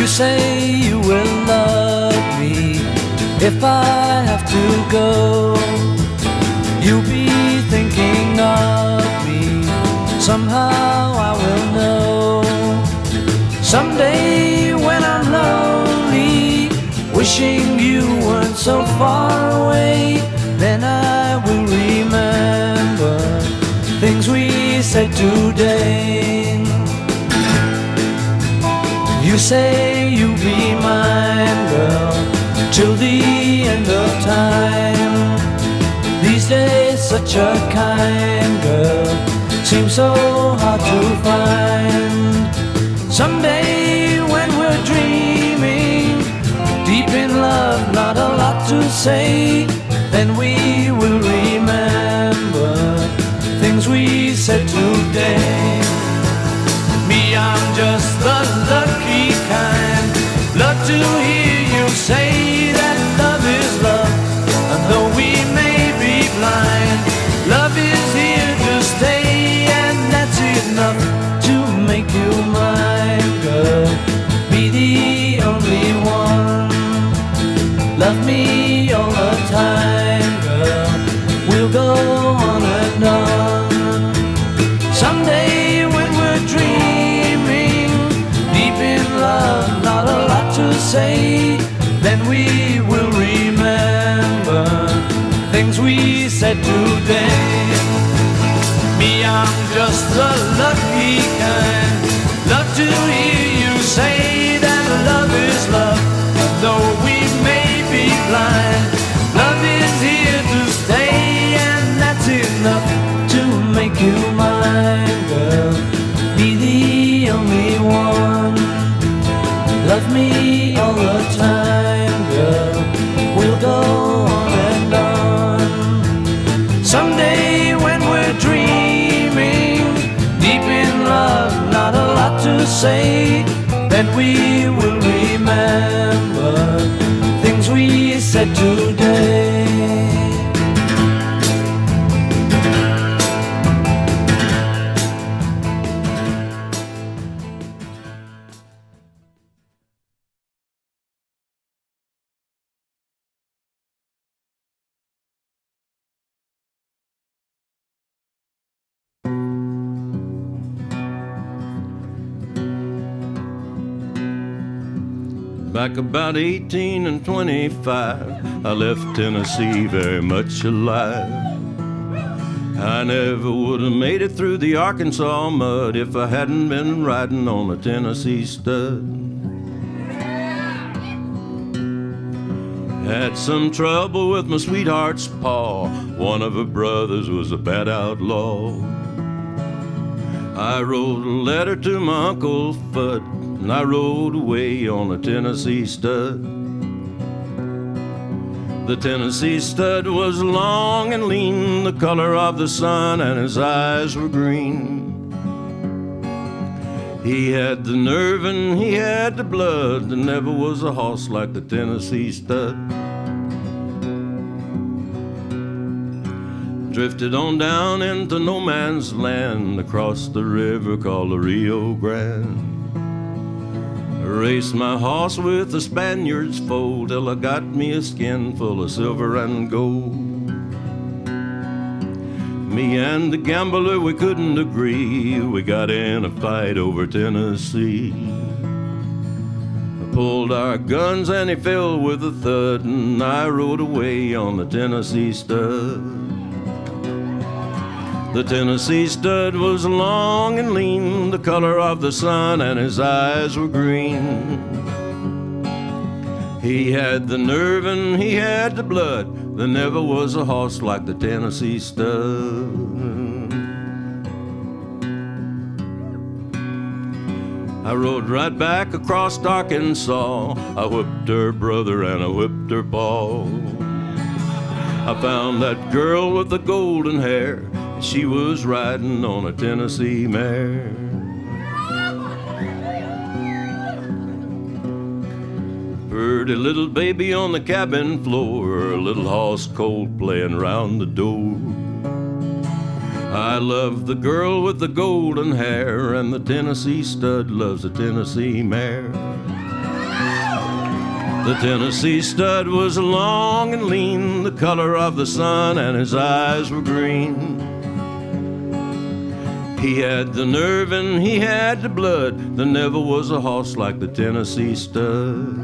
You say you will love me if I have to go. You'll be thinking of me, somehow I will know. Someday when I'm lonely, wishing you weren't so far away, then I will remember things we said today. You say you'll be mine, girl, till the end of time. These days such a kind girl seems so hard to find. Someday when we're dreaming, deep in love, not a lot to say, then we will remember things we said today. Me, I'm just the lucky kind. Love to hear you say that love is love. And though we may be blind, love is here to stay, and that's enough to make you mine, girl. Be the only one. Love me all the time, girl. We'll go on and on. Someday when we're dreaming, deep in love, not a lot to say, then we will remember things we said today. Me, I'm just the lucky kind. Love to hear you say that love is love. Though we may be blind, love is here to stay, and that's enough to make you mine, girl. Be the only one. Love me all the time, girl. We'll go on and on. Someday when we're dreaming, deep in love, not a lot to say, then we will remember things we said today. Back about 18 and 25, I left Tennessee very much alive. I never would have made it through the Arkansas mud if I hadn't been riding on a Tennessee stud. Had some trouble with my sweetheart's paw. One of her brothers was a bad outlaw. I wrote a letter to my Uncle Fudd, and I rode away on a Tennessee stud. The Tennessee stud was long and lean, the color of the sun, and his eyes were green. He had the nerve and he had the blood. There never was a horse like the Tennessee stud. Drifted on down into no man's land, across the river called the Rio Grande. Raced my horse with the Spaniard's foal till I got me a skin full of silver and gold. Me and the gambler, we couldn't agree. We got in a fight over Tennessee. I pulled our guns and he fell with a thud, and I rode away on the Tennessee stud. The Tennessee stud was long and lean, the color of the sun, and his eyes were green. He had the nerve and he had the blood. There never was a horse like the Tennessee stud. I rode right back across Arkansas. I whipped her brother and I whipped her pa. I found that girl with the golden hair. She was riding on a Tennessee mare. Pretty little baby on the cabin floor, a little horse colt playing round the door. I love the girl with the golden hair, and the Tennessee stud loves the Tennessee mare. The Tennessee stud was long and lean, the color of the sun, and his eyes were green. He had the nerve and he had the blood. There never was a horse like the Tennessee stud.